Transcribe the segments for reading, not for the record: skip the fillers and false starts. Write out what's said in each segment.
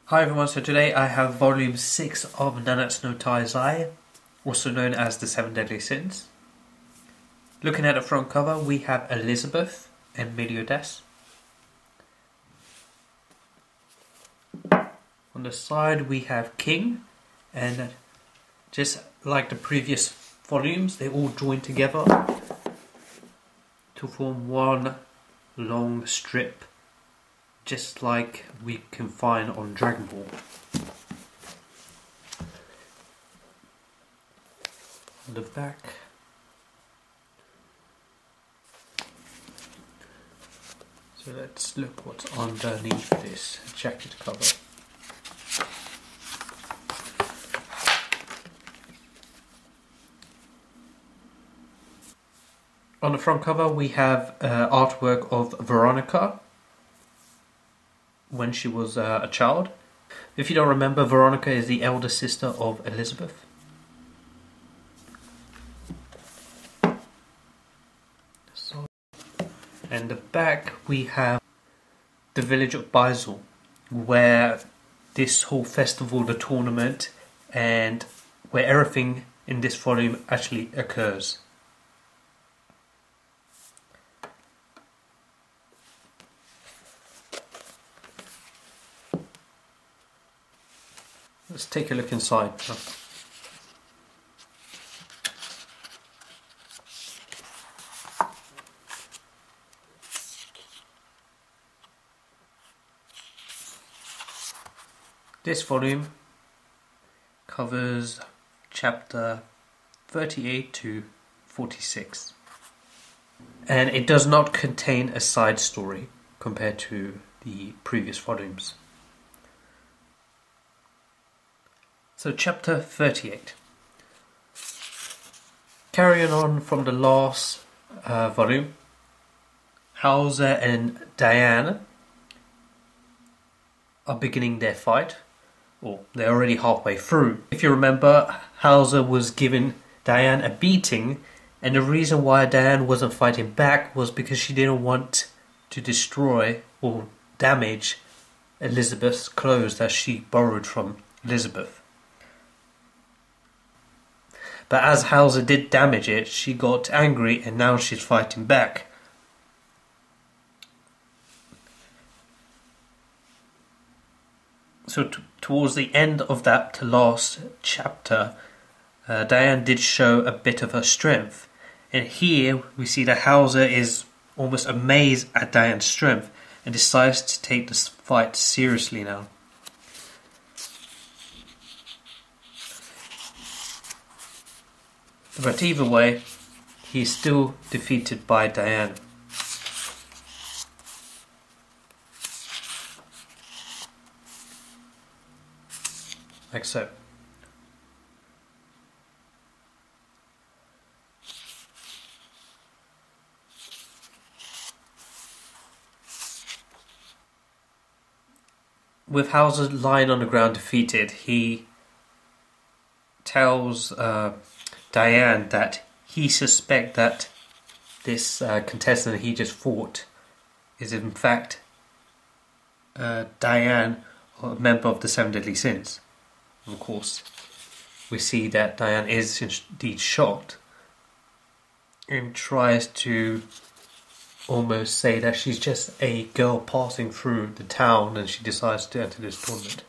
Hi everyone, so today I have volume 6 of Nanatsu no Taizai, also known as the Seven Deadly Sins. Looking at the front cover, we have Elizabeth and Meliodas. On the side we have King, and just like the previous volumes, they all join together to form one long strip, just like we can find on Dragon Ball. On the back, so let's look what's underneath this jacket cover. On the front cover we have artwork of Veronica when she was a child. If you don't remember, Veronica is the elder sister of Elizabeth. And the back we have the village of Baizal, where this whole festival, the tournament, and where everything in this volume actually occurs. Let's take a look inside. This volume covers chapter 38 to 46, and it does not contain a side story compared to the previous volumes. So chapter 38. Carrying on from the last volume, Hauser and Diane are beginning their fight. Or they're already halfway through. If you remember, Hauser was giving Diane a beating, and the reason why Diane wasn't fighting back was because she didn't want to destroy or damage Elizabeth's clothes that she borrowed from Elizabeth. But as Hauser did damage it, she got angry and now she's fighting back. So towards the end of that last chapter, Diane did show a bit of her strength. And here we see that Hauser is almost amazed at Diane's strength and decides to take this fight seriously now. But either way, he is still defeated by Diane. Like so. With Hauser lying on the ground defeated, he tells Diane that he suspects that this contestant he just fought is in fact Diane, a member of the Seven Deadly Sins. Of course, we see that Diane is indeed shocked and tries to almost say that she's just a girl passing through the town and she decides to enter this tournament.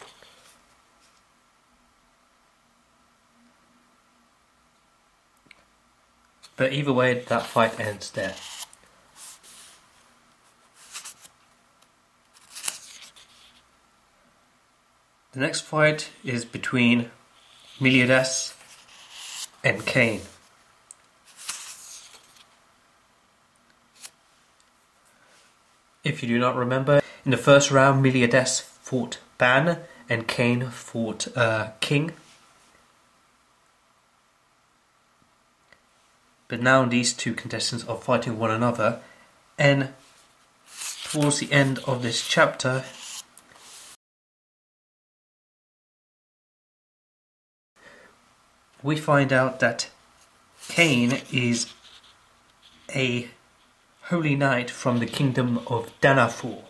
But either way, that fight ends there. The next fight is between Meliodas and Cain. If you do not remember, in the first round Meliodas fought Ban and Cain fought King. But now these two contestants are fighting one another, and towards the end of this chapter we find out that Cain is a holy knight from the kingdom of Nanatsu.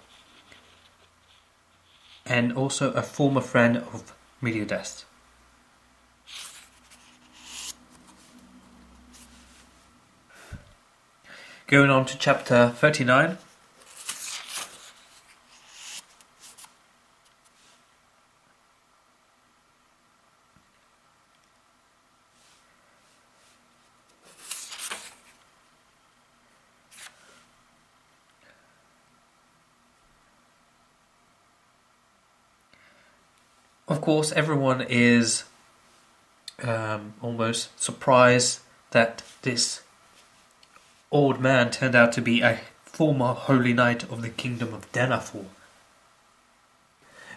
and also a former friend of Meliodas. Going on to chapter 39. Of course, everyone is almost surprised that this old man turned out to be a former holy knight of the kingdom of Denethor.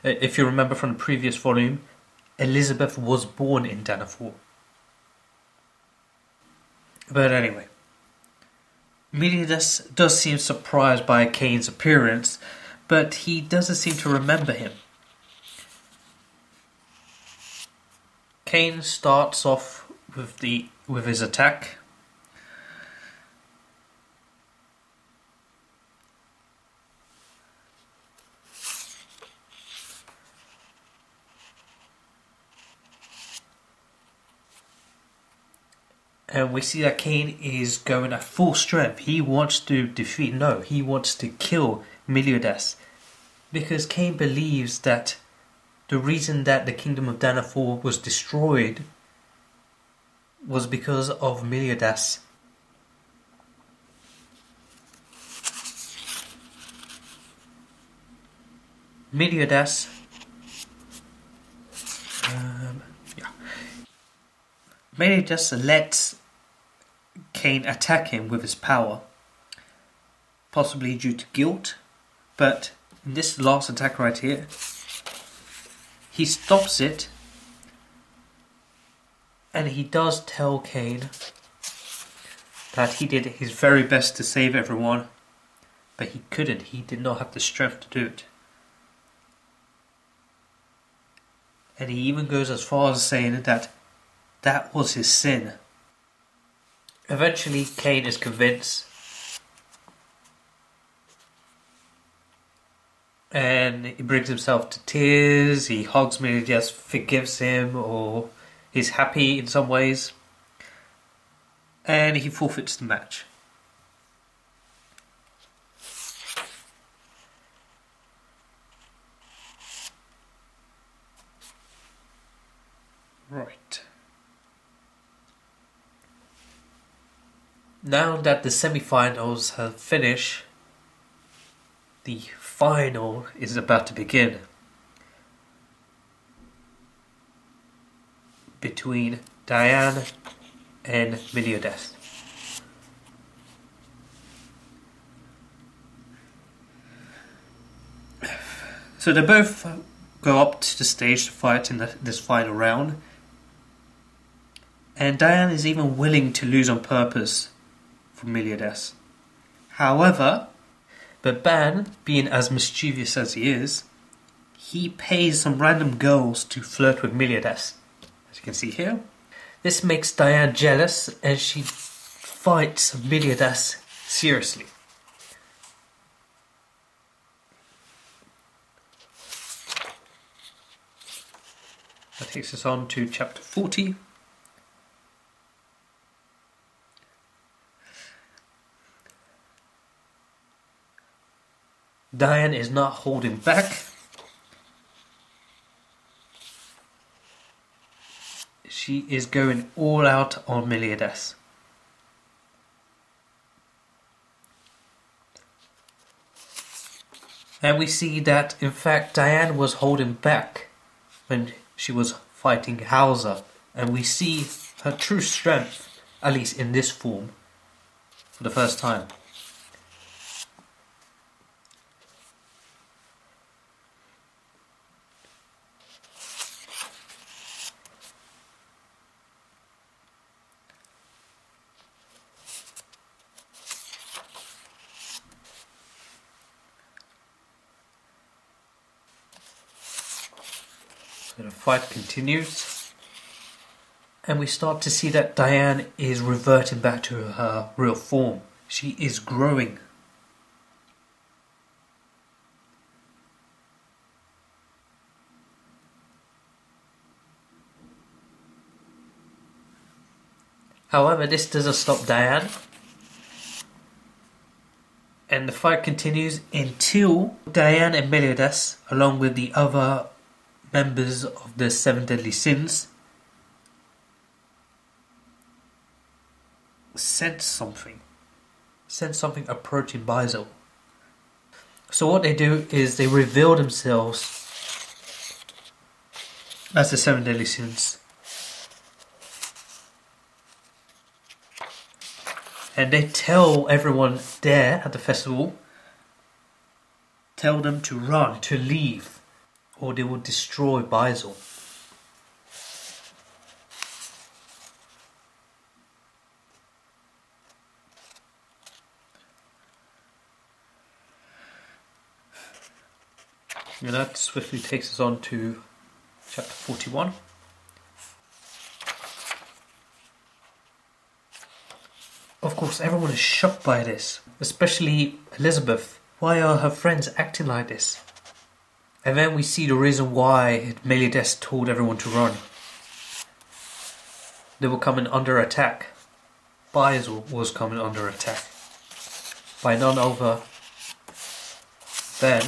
If you remember from the previous volume, Elizabeth was born in Denethor. But anyway, Meliodas does seem surprised by Cain's appearance, but he doesn't seem to remember him. Cain starts off with his attack. And we see that Cain is going at full strength. He wants to he wants to kill Meliodas. Because Cain believes that the reason that the kingdom of Denethor was destroyed was because of Meliodas. Meliodas Meliodas lets Cain attack him with his power, possibly due to guilt, but in this last attack right here, he stops it, and he does tell Cain that he did his very best to save everyone, but he couldn't. He did not have the strength to do it. And he even goes as far as saying that that was his sin. Eventually, Cain is convinced, and he brings himself to tears. He hugs Meliodas, forgives him, or he's happy in some ways, and he forfeits the match. Right. Now that the semi-finals have finished, the final is about to begin between Diane and Meliodas. So they both go up to the stage to fight in this final round, and Diane is even willing to lose on purpose for Meliodas. However, Ban, being as mischievous as he is, he pays some random girls to flirt with Meliodas, as you can see here. This makes Diane jealous, and she fights Meliodas seriously. That takes us on to chapter 40. Diane is not holding back. She is going all out on Meliodas. And we see that, in fact, Diane was holding back when she was fighting Hauser. And we see her true strength, at least in this form, for the first time. So the fight continues, and we start to see that Diane is reverting back to her real form. She is growing. However, this doesn't stop Diane. And the fight continues until Diane and Meliodas, along with the other members of the Seven Deadly Sins, sense something approaching Basil. So what they do is they reveal themselves as the Seven Deadly Sins. And they tell everyone there at the festival, tell them to run, to leave, or they will destroy Basil. And that swiftly takes us on to chapter 41. Of course, everyone is shocked by this, especially Elizabeth. Why are her friends acting like this? And then we see the reason why Meliodas told everyone to run. They were coming under attack. Basil was coming under attack by none other than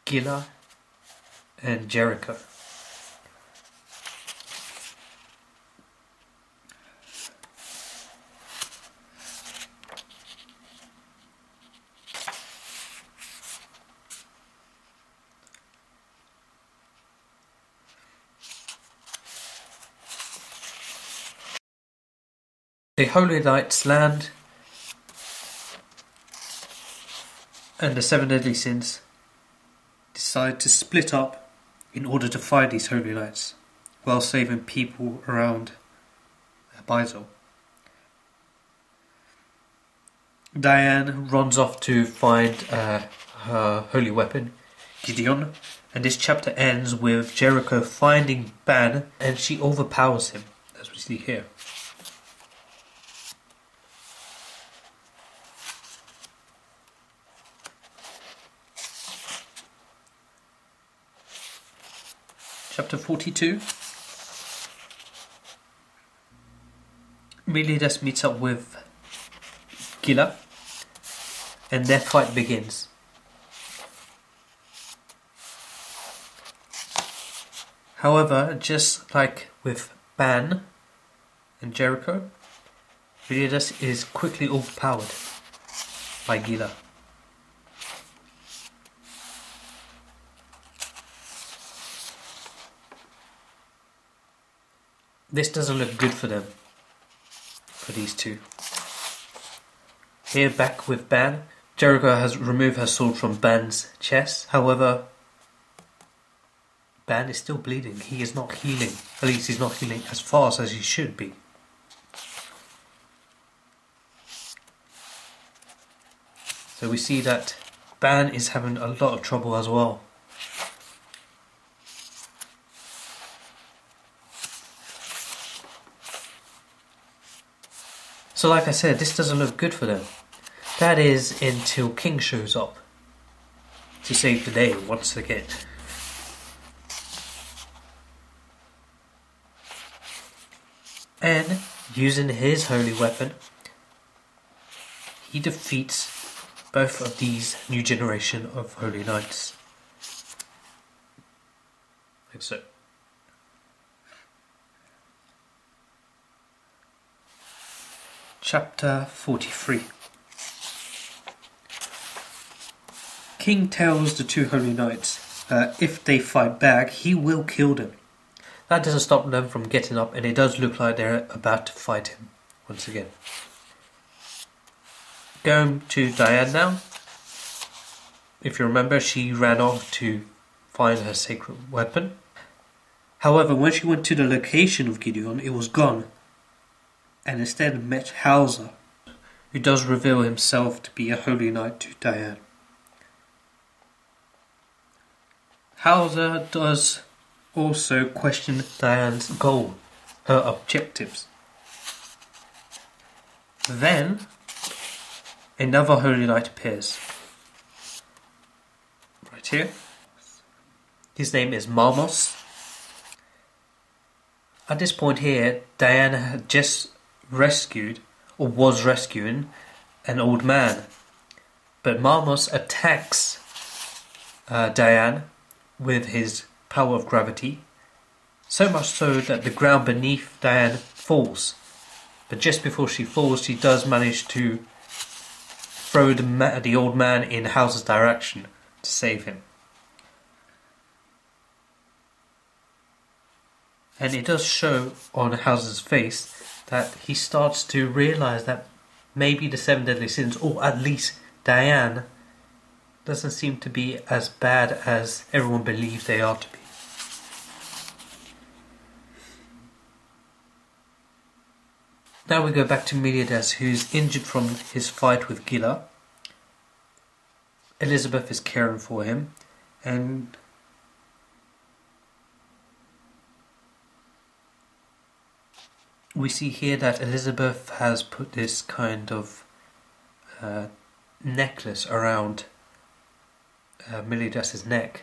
Gila and Jericho. The Holy Knights land, and the Seven Deadly Sins decide to split up in order to fight these Holy Knights while saving people around Basil. Diane runs off to find her holy weapon, Gideon, and this chapter ends with Jericho finding Ban, and she overpowers him, as we see here. Chapter 42. Meliodas meets up with Gila, and their fight begins. However, just like with Ban and Jericho, Meliodas is quickly overpowered by Gila. This doesn't look good for them, for these two. Here, back with Ban, Jericho has removed her sword from Ban's chest. However, Ban is still bleeding. He is not healing. At least he's not healing as fast as he should be. So we see that Ban is having a lot of trouble as well. So like I said, this doesn't look good for them. That is until King shows up to save the day once again. And using his holy weapon, he defeats both of these new generation of holy knights. Like so. Chapter 43. King tells the two holy knights that if they fight back, he will kill them. That doesn't stop them from getting up, and it does look like they're about to fight him once again. Going to Diane now. If you remember, she ran off to find her sacred weapon. However, when she went to the location of Gideon, it was gone, and instead met Hauser, who does reveal himself to be a holy knight to Diane. Hauser does also question Diane's goal, her objectives. Then, another holy knight appears. Right here. His name is Marmos. At this point here, Diana had just rescued, or was rescuing, an old man. But Marmos attacks Diane with his power of gravity, so much so that the ground beneath Diane falls. But just before she falls, she does manage to throw the old man in House's direction to save him. And it does show on House's face that he starts to realise that maybe the 7 deadly sins, or at least Diane, doesn't seem to be as bad as everyone believes they are to be. Now we go back to Meliodas, who's injured from his fight with Gila. Elizabeth is caring for him, and we see here that Elizabeth has put this kind of necklace around Meliodas' neck.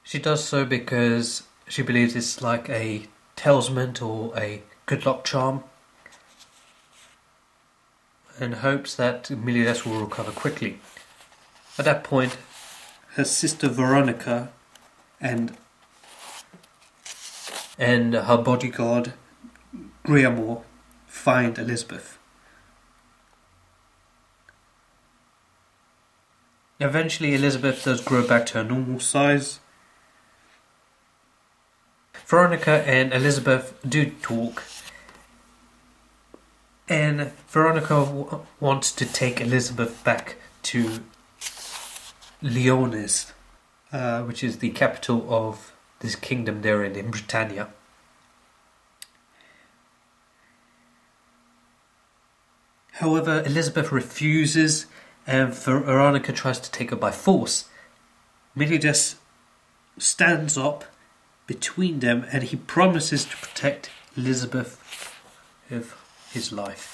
She does so because she believes it's like a talisman or a good luck charm, and hopes that Meliodas will recover quickly. At that point, her sister Veronica and her bodyguard Griamore find Elizabeth. Eventually Elizabeth does grow back to her normal size. Veronica and Elizabeth do talk, and Veronica wants to take Elizabeth back to Lyonesse, which is the capital of this kingdom they're in Britannia. However, Elizabeth refuses, and Veronica tries to take her by force. Meliodas stands up between them, and he promises to protect Elizabeth with his life.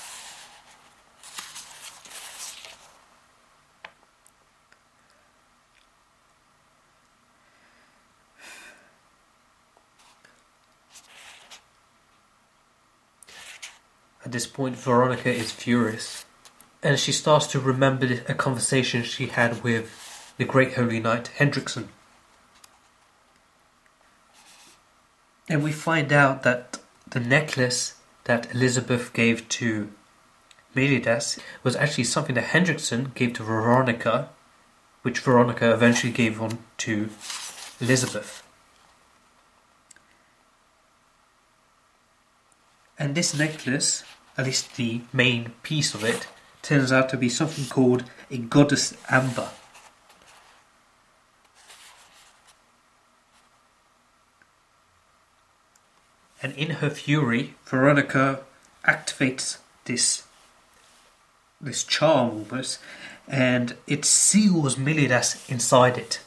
At this point, Veronica is furious, and she starts to remember a conversation she had with the Great Holy Knight Hendrickson. And we find out that the necklace that Elizabeth gave to Meliodas was actually something that Hendrickson gave to Veronica, which Veronica eventually gave on to Elizabeth. And this necklace, at least the main piece of it, turns out to be something called a goddess amber. And in her fury, Veronica activates this charm almost, and it seals Meliodas inside it.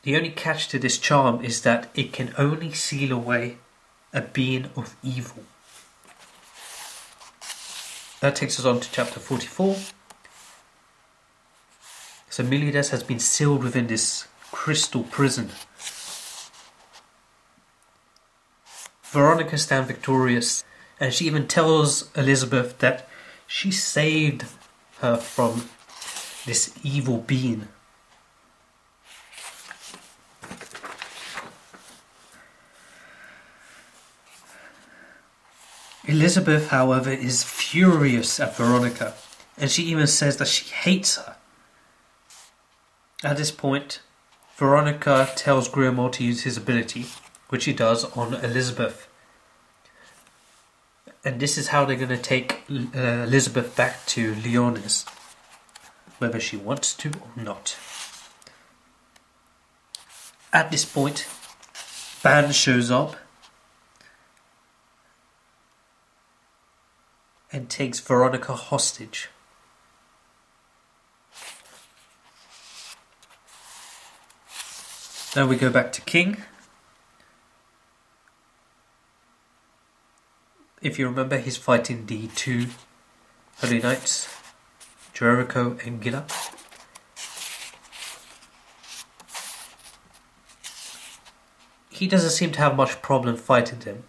The only catch to this charm is that it can only seal away a being of evil. That takes us on to chapter 44. So Meliodas has been sealed within this crystal prison. Veronica stands victorious, and she even tells Elizabeth that she saved her from this evil being. Elizabeth, however, is furious at Veronica, and she even says that she hates her. At this point, Veronica tells Griamore to use his ability, which he does on Elizabeth. And this is how they're going to take Elizabeth back to Lyonesse, whether she wants to or not. At this point, Ban shows up and takes Veronica hostage. Now we go back to King. If you remember, he's fighting the two Holy Knights, Jericho and Gila. He doesn't seem to have much problem fighting them.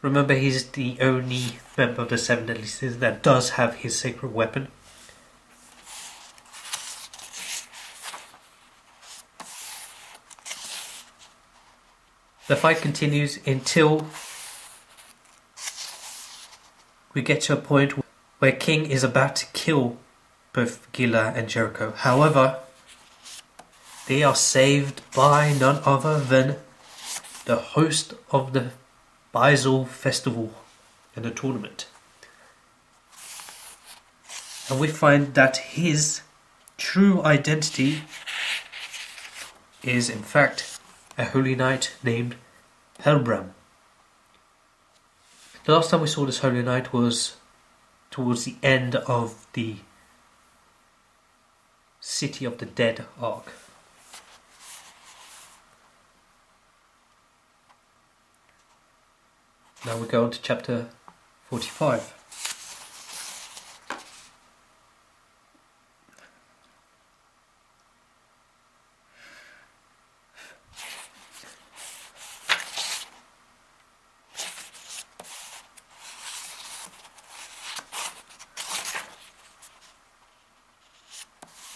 Remember, he's the only member of the Seven Deadly Sins that does have his sacred weapon. The fight continues until we get to a point where King is about to kill both Gila and Jericho. However, they are saved by none other than the host of the Baisal festival and the tournament. And we find that his true identity is in fact a holy knight named Helbram. The last time we saw this holy knight was towards the end of the City of the Dead arc. Now we go on to chapter 45.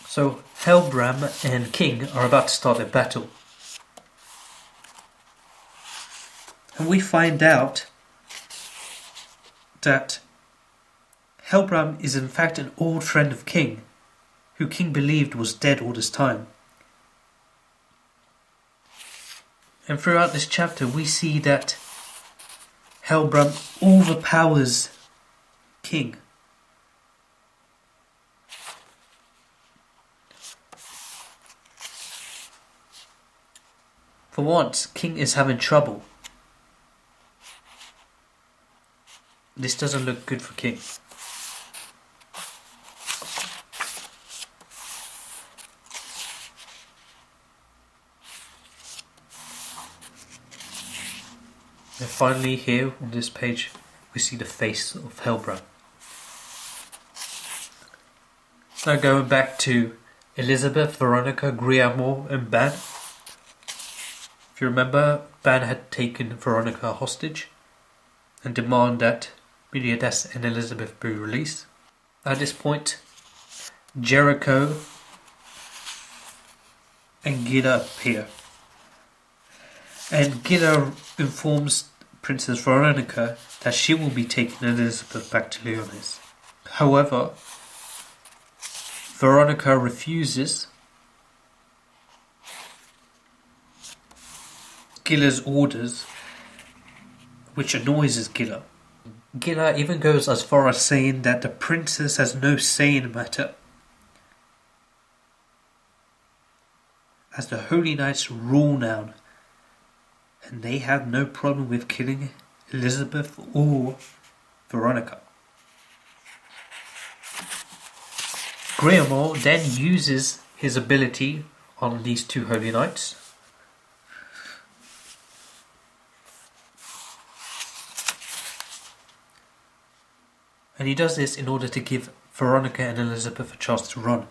So Helbram and King are about to start a battle. And we find out that Helbram is in fact an old friend of King, who King believed was dead all this time. And throughout this chapter we see that Helbram overpowers King. For once, King is having trouble. This doesn't look good for King. And finally here on this page we see the face of Helbram. Now going back to Elizabeth, Veronica, Guillermo and Ban. If you remember, Ban had taken Veronica hostage and demanded that Meliodas and Elizabeth be released. At this point, Jericho and Gila appear. And Gila informs Princess Veronica that she will be taking Elizabeth back to Lyonesse. However, Veronica refuses Gila's orders, which annoys Gila. Gila even goes as far as saying that the princess has no say in the matter, as the Holy Knights rule now, and they have no problem with killing Elizabeth or Veronica. Guillermo then uses his ability on these two Holy Knights. And he does this in order to give Veronica and Elizabeth a chance to run.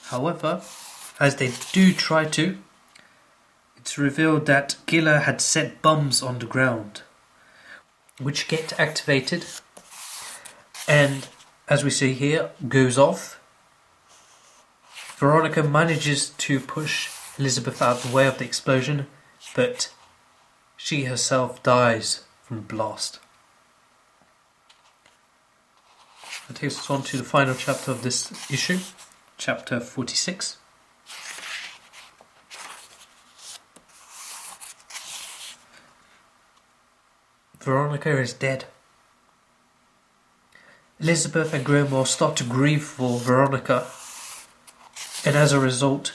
However, as they do try to, it's revealed that Gila had set bombs on the ground, which get activated, and as we see here, goes off. Veronica manages to push Elizabeth out of the way of the explosion, but she herself dies from the blast. That takes us on to the final chapter of this issue, chapter 46. Veronica is dead. Elizabeth and Guillermo start to grieve for Veronica, and as a result,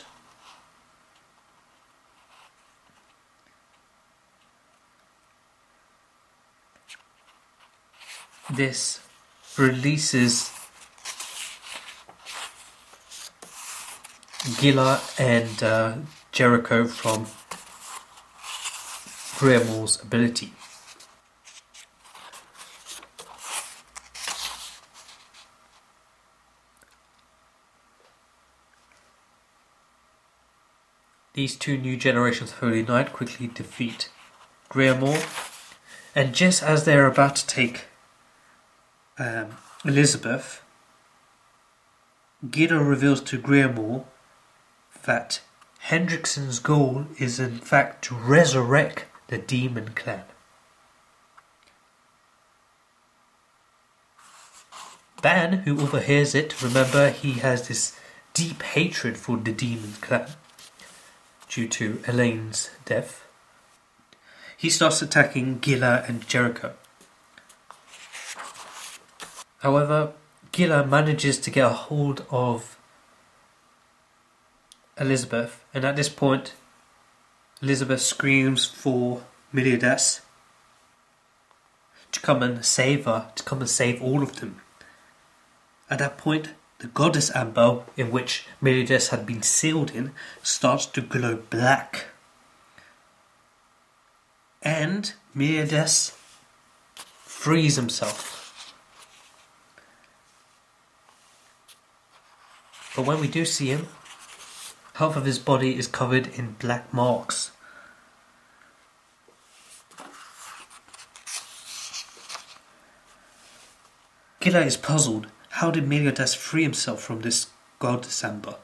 this releases Gila and Jericho from Guillermo's ability. These two new generations of Holy Knight quickly defeat Grimoire, and just as they're about to take Elizabeth, Guido reveals to Grimoire that Hendrickson's goal is in fact to resurrect the Demon Clan. Ban, who overhears it, remember he has this deep hatred for the Demon Clan due to Elaine's death. He starts attacking Gila and Jericho. However, Gila manages to get a hold of Elizabeth, and at this point Elizabeth screams for Meliodas to come and save her, to come and save all of them. At that point, the goddess amber in which Meliodas had been sealed in starts to glow black, and Meliodas frees himself. But when we do see him, half of his body is covered in black marks. Gila is puzzled. How did Meliodas free himself from this goddess amber?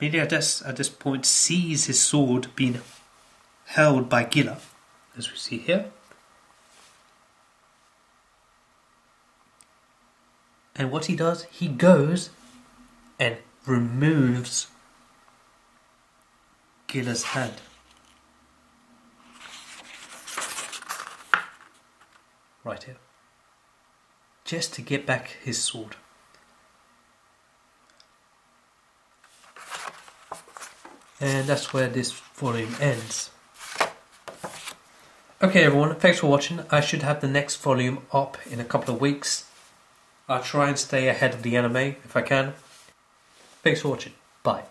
Meliodas at this point sees his sword being held by Gila, as we see here. And what he does, he goes and removes Gila's hand. Right here. Just to get back his sword. And that's where this volume ends. Okay everyone, thanks for watching. I should have the next volume up in a couple of weeks. I'll try and stay ahead of the anime if I can. Thanks for watching. Bye.